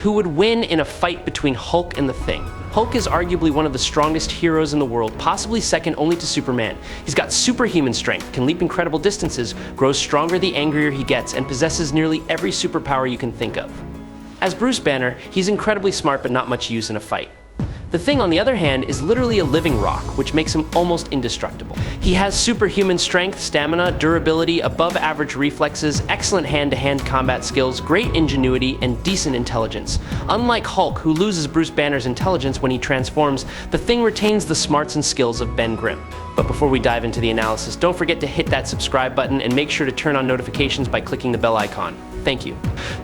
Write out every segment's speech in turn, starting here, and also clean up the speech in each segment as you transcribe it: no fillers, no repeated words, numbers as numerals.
Who would win in a fight between Hulk and the Thing? Hulk is arguably one of the strongest heroes in the world, possibly second only to Superman. He's got superhuman strength, can leap incredible distances, grows stronger the angrier he gets, and possesses nearly every superpower you can think of. As Bruce Banner, he's incredibly smart but not much use in a fight. The Thing, on the other hand, is literally a living rock, which makes him almost indestructible. He has superhuman strength, stamina, durability, above-average reflexes, excellent hand-to-hand combat skills, great ingenuity, and decent intelligence. Unlike Hulk, who loses Bruce Banner's intelligence when he transforms, the Thing retains the smarts and skills of Ben Grimm. But before we dive into the analysis, don't forget to hit that subscribe button and make sure to turn on notifications by clicking the bell icon. Thank you.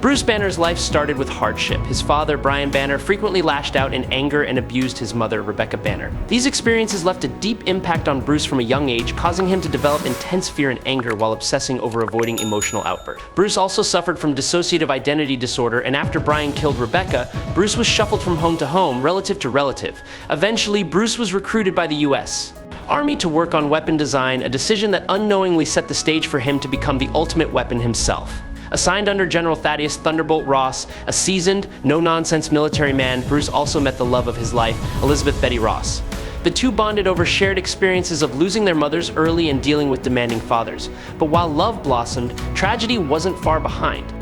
Bruce Banner's life started with hardship. His father, Brian Banner, frequently lashed out in anger and abused his mother, Rebecca Banner. These experiences left a deep impact on Bruce from a young age, causing him to develop intense fear and anger while obsessing over avoiding emotional outbursts. Bruce also suffered from dissociative identity disorder, and after Brian killed Rebecca, Bruce was shuffled from home to home, relative to relative. Eventually, Bruce was recruited by the U.S. Army to work on weapon design, a decision that unknowingly set the stage for him to become the ultimate weapon himself. Assigned under General Thaddeus Thunderbolt Ross, a seasoned, no-nonsense military man, Bruce also met the love of his life, Elizabeth Betty Ross. The two bonded over shared experiences of losing their mothers early and dealing with demanding fathers. But while love blossomed, tragedy wasn't far behind.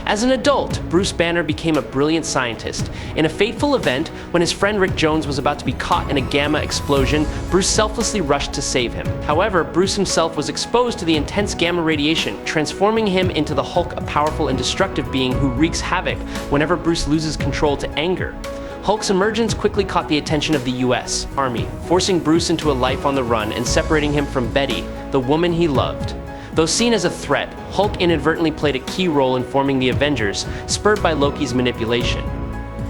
As an adult, Bruce Banner became a brilliant scientist. In a fateful event, when his friend Rick Jones was about to be caught in a gamma explosion, Bruce selflessly rushed to save him. However, Bruce himself was exposed to the intense gamma radiation, transforming him into the Hulk, a powerful and destructive being who wreaks havoc whenever Bruce loses control to anger. Hulk's emergence quickly caught the attention of the U.S. Army, forcing Bruce into a life on the run and separating him from Betty, the woman he loved. Though seen as a threat, Hulk inadvertently played a key role in forming the Avengers, spurred by Loki's manipulation.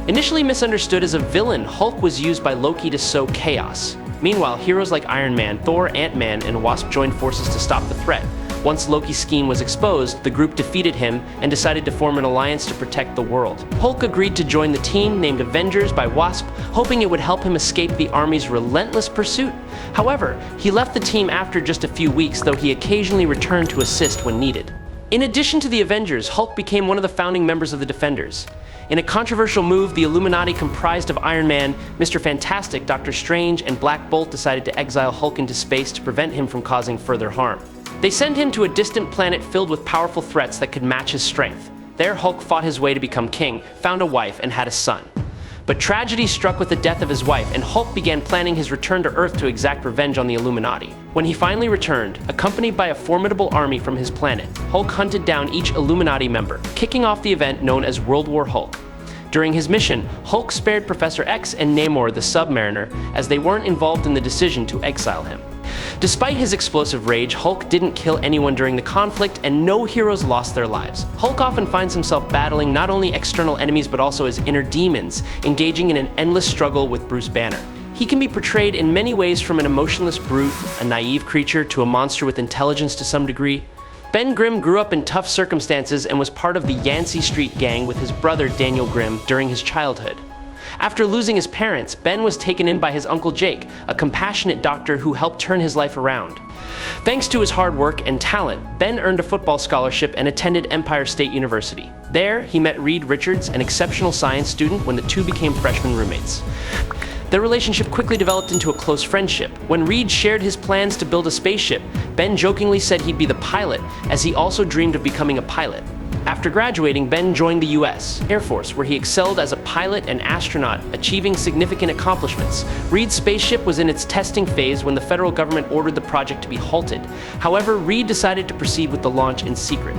Initially misunderstood as a villain, Hulk was used by Loki to sow chaos. Meanwhile, heroes like Iron Man, Thor, Ant-Man, and Wasp joined forces to stop the threat. Once Loki's scheme was exposed, the group defeated him and decided to form an alliance to protect the world. Hulk agreed to join the team named Avengers by Wasp, hoping it would help him escape the Army's relentless pursuit. However, he left the team after just a few weeks, though he occasionally returned to assist when needed. In addition to the Avengers, Hulk became one of the founding members of the Defenders. In a controversial move, the Illuminati, comprised of Iron Man, Mr. Fantastic, Doctor Strange, and Black Bolt, decided to exile Hulk into space to prevent him from causing further harm. They sent him to a distant planet filled with powerful threats that could match his strength. There, Hulk fought his way to become king, found a wife, and had a son. But tragedy struck with the death of his wife, and Hulk began planning his return to Earth to exact revenge on the Illuminati. When he finally returned, accompanied by a formidable army from his planet, Hulk hunted down each Illuminati member, kicking off the event known as World War Hulk. During his mission, Hulk spared Professor X and Namor the Submariner, as they weren't involved in the decision to exile him. Despite his explosive rage, Hulk didn't kill anyone during the conflict, and no heroes lost their lives. Hulk often finds himself battling not only external enemies but also his inner demons, engaging in an endless struggle with Bruce Banner. He can be portrayed in many ways, from an emotionless brute, a naive creature, to a monster with intelligence to some degree. Ben Grimm grew up in tough circumstances and was part of the Yancey Street gang with his brother Daniel Grimm during his childhood. After losing his parents, Ben was taken in by his uncle Jake, a compassionate doctor who helped turn his life around. Thanks to his hard work and talent, Ben earned a football scholarship and attended Empire State University. There, he met Reed Richards, an exceptional science student, when the two became freshman roommates. Their relationship quickly developed into a close friendship. When Reed shared his plans to build a spaceship, Ben jokingly said he'd be the pilot, as he also dreamed of becoming a pilot. After graduating, Ben joined the U.S. Air Force, where he excelled as a pilot and astronaut, achieving significant accomplishments. Reed's spaceship was in its testing phase when the federal government ordered the project to be halted. However, Reed decided to proceed with the launch in secret.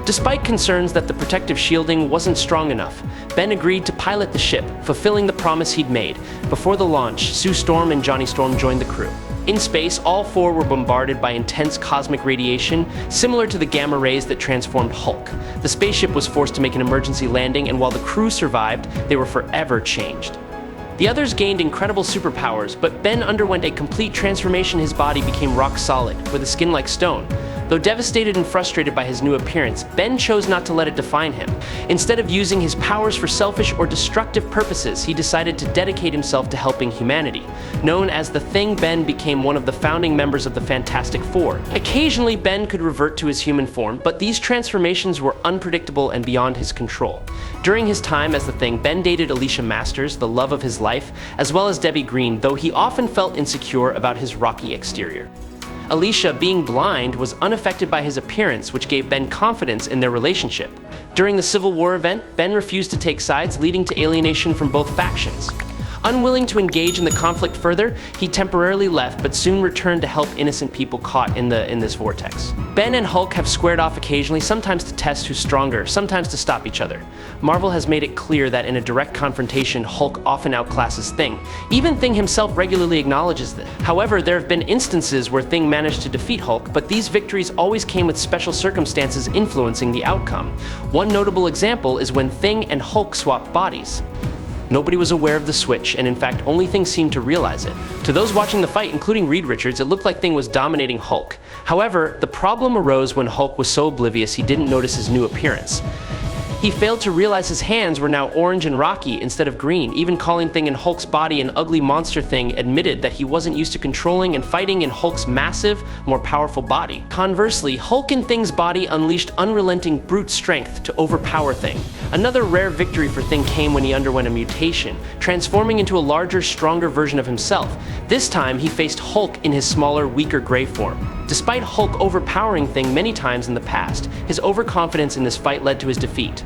Despite concerns that the protective shielding wasn't strong enough, Ben agreed to pilot the ship, fulfilling the promise he'd made. Before the launch, Sue Storm and Johnny Storm joined the crew. In space, all four were bombarded by intense cosmic radiation, similar to the gamma rays that transformed Hulk. The spaceship was forced to make an emergency landing, and while the crew survived, they were forever changed. The others gained incredible superpowers, but Ben underwent a complete transformation. His body became rock solid, with a skin like stone. Though devastated and frustrated by his new appearance, Ben chose not to let it define him. Instead of using his powers for selfish or destructive purposes, he decided to dedicate himself to helping humanity. Known as the Thing, Ben became one of the founding members of the Fantastic Four. Occasionally, Ben could revert to his human form, but these transformations were unpredictable and beyond his control. During his time as the Thing, Ben dated Alicia Masters, the love of his life, as well as Debbie Green, though he often felt insecure about his rocky exterior. Alicia, being blind, was unaffected by his appearance, which gave Ben confidence in their relationship. During the Civil War event, Ben refused to take sides, leading to alienation from both factions. Unwilling to engage in the conflict further, he temporarily left, but soon returned to help innocent people caught in this vortex. Ben and Hulk have squared off occasionally, sometimes to test who's stronger, sometimes to stop each other. Marvel has made it clear that in a direct confrontation, Hulk often outclasses Thing. Even Thing himself regularly acknowledges this. However, there have been instances where Thing managed to defeat Hulk, but these victories always came with special circumstances influencing the outcome. One notable example is when Thing and Hulk swapped bodies. Nobody was aware of the switch, and in fact, only Thing seemed to realize it. To those watching the fight, including Reed Richards, it looked like Thing was dominating Hulk. However, the problem arose when Hulk was so oblivious he didn't notice his new appearance. He failed to realize his hands were now orange and rocky instead of green. Even calling Thing in Hulk's body an ugly monster, Thing admitted that he wasn't used to controlling and fighting in Hulk's massive, more powerful body. Conversely, Hulk in Thing's body unleashed unrelenting brute strength to overpower Thing. Another rare victory for Thing came when he underwent a mutation, transforming into a larger, stronger version of himself. This time, he faced Hulk in his smaller, weaker gray form. Despite Hulk overpowering Thing many times in the past, his overconfidence in this fight led to his defeat.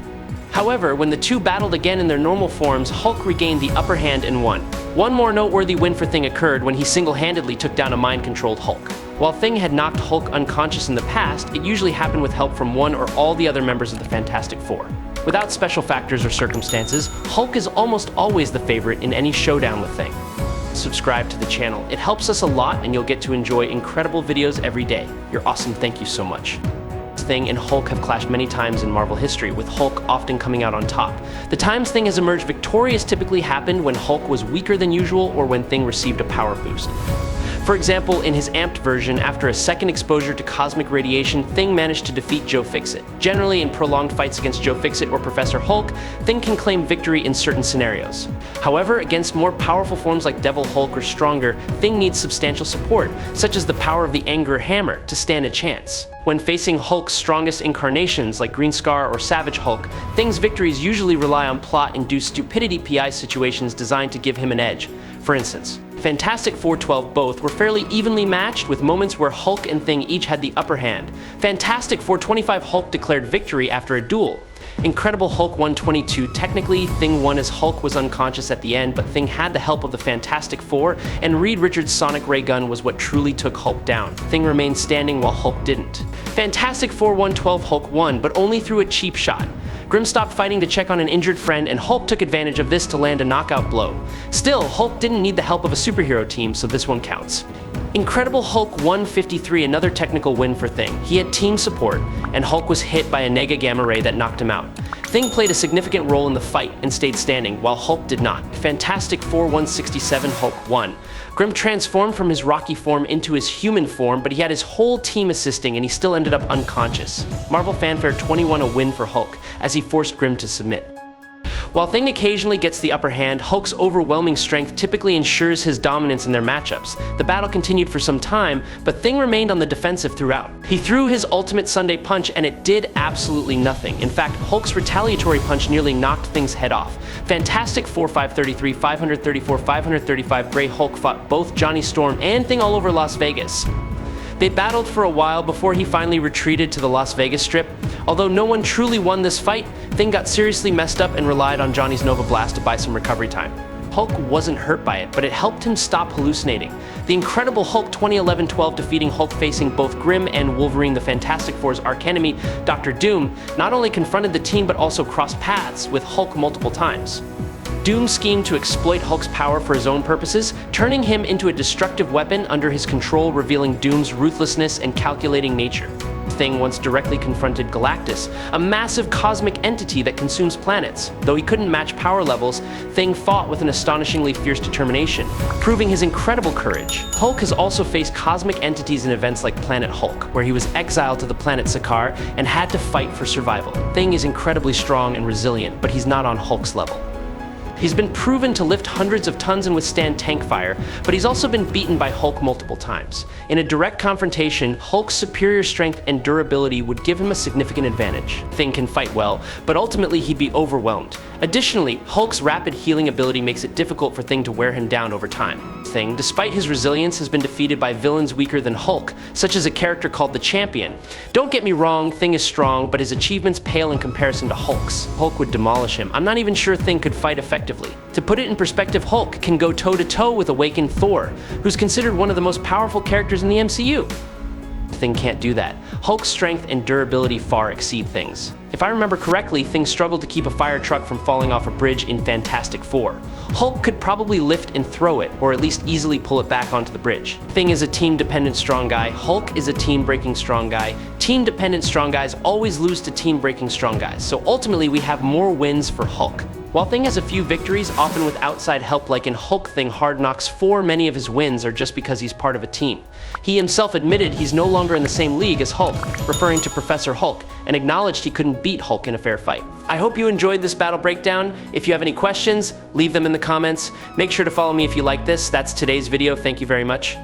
However, when the two battled again in their normal forms, Hulk regained the upper hand and won. One more noteworthy win for Thing occurred when he single-handedly took down a mind-controlled Hulk. While Thing had knocked Hulk unconscious in the past, it usually happened with help from one or all the other members of the Fantastic Four. Without special factors or circumstances, Hulk is almost always the favorite in any showdown with Thing. Subscribe to the channel. It helps us a lot and you'll get to enjoy incredible videos every day. You're awesome, thank you so much. Thing and Hulk have clashed many times in Marvel history, with Hulk often coming out on top. The times Thing has emerged victorious typically happened when Hulk was weaker than usual or when Thing received a power boost. For example, in his amped version, after a second exposure to cosmic radiation, Thing managed to defeat Joe Fixit. Generally, in prolonged fights against Joe Fixit or Professor Hulk, Thing can claim victory in certain scenarios. However, against more powerful forms like Devil Hulk or stronger, Thing needs substantial support, such as the power of the angrier hammer, to stand a chance. When facing Hulk's strongest incarnations like Green Scar or Savage Hulk, Thing's victories usually rely on plot-induced stupidity PI situations designed to give him an edge. For instance, Fantastic Four 12 both were fairly evenly matched, with moments where Hulk and Thing each had the upper hand. Fantastic Four 25 Hulk declared victory after a duel. Incredible Hulk 122, technically Thing won as Hulk was unconscious at the end, but Thing had the help of the Fantastic Four, and Reed Richards' sonic ray gun was what truly took Hulk down. Thing remained standing while Hulk didn't. Fantastic Four 112 Hulk won, but only through a cheap shot. Grimm stopped fighting to check on an injured friend, and Hulk took advantage of this to land a knockout blow. Still, Hulk didn't need the help of a superhero team, so this one counts. Incredible Hulk 153, another technical win for Thing. He had team support, and Hulk was hit by a nega gamma ray that knocked him out. Thing played a significant role in the fight and stayed standing, while Hulk did not. Fantastic Four 167 Hulk won. Grimm transformed from his rocky form into his human form, but he had his whole team assisting and he still ended up unconscious. Marvel Fanfare 21 a win for Hulk, as he forced Grimm to submit. While Thing occasionally gets the upper hand, Hulk's overwhelming strength typically ensures his dominance in their matchups. The battle continued for some time, but Thing remained on the defensive throughout. He threw his ultimate Sunday punch and it did absolutely nothing. In fact, Hulk's retaliatory punch nearly knocked Thing's head off. Fantastic Four 533, 534, 535 Grey Hulk fought both Johnny Storm and Thing all over Las Vegas. They battled for a while before he finally retreated to the Las Vegas Strip. Although no one truly won this fight, Thing got seriously messed up and relied on Johnny's Nova Blast to buy some recovery time. Hulk wasn't hurt by it, but it helped him stop hallucinating. The Incredible Hulk 2011-12 defeating Hulk facing both Grimm and Wolverine, the Fantastic Four's archenemy, Dr. Doom, not only confronted the team but also crossed paths with Hulk multiple times. Doom schemed to exploit Hulk's power for his own purposes, turning him into a destructive weapon under his control, revealing Doom's ruthlessness and calculating nature. Thing once directly confronted Galactus, a massive cosmic entity that consumes planets. Though he couldn't match power levels, Thing fought with an astonishingly fierce determination, proving his incredible courage. Hulk has also faced cosmic entities in events like Planet Hulk, where he was exiled to the planet Sakaar and had to fight for survival. Thing is incredibly strong and resilient, but he's not on Hulk's level. He's been proven to lift hundreds of tons and withstand tank fire, but he's also been beaten by Hulk multiple times. In a direct confrontation, Hulk's superior strength and durability would give him a significant advantage. Thing can fight well, but ultimately he'd be overwhelmed. Additionally, Hulk's rapid healing ability makes it difficult for Thing to wear him down over time. Thing, despite his resilience, has been defeated by villains weaker than Hulk, such as a character called the Champion. Don't get me wrong, Thing is strong, but his achievements pale in comparison to Hulk's. Hulk would demolish him. I'm not even sure Thing could fight effectively. To put it in perspective, Hulk can go toe-to-toe with awakened Thor, who's considered one of the most powerful characters in the MCU. Thing can't do that. Hulk's strength and durability far exceed Thing's. If I remember correctly, Thing struggled to keep a fire truck from falling off a bridge in Fantastic Four. Hulk could probably lift and throw it, or at least easily pull it back onto the bridge. Thing is a team-dependent strong guy, Hulk is a team-breaking strong guy. Team-dependent strong guys always lose to team-breaking strong guys, so ultimately we have more wins for Hulk. While Thing has a few victories, often with outside help like in Hulk Thing Hard Knocks 4, many of his wins are just because he's part of a team. He himself admitted he's no longer in the same league as Hulk, referring to Professor Hulk, and acknowledged he couldn't beat Hulk in a fair fight. I hope you enjoyed this battle breakdown. If you have any questions, leave them in the comments. Make sure to follow me if you like this. That's today's video. Thank you very much.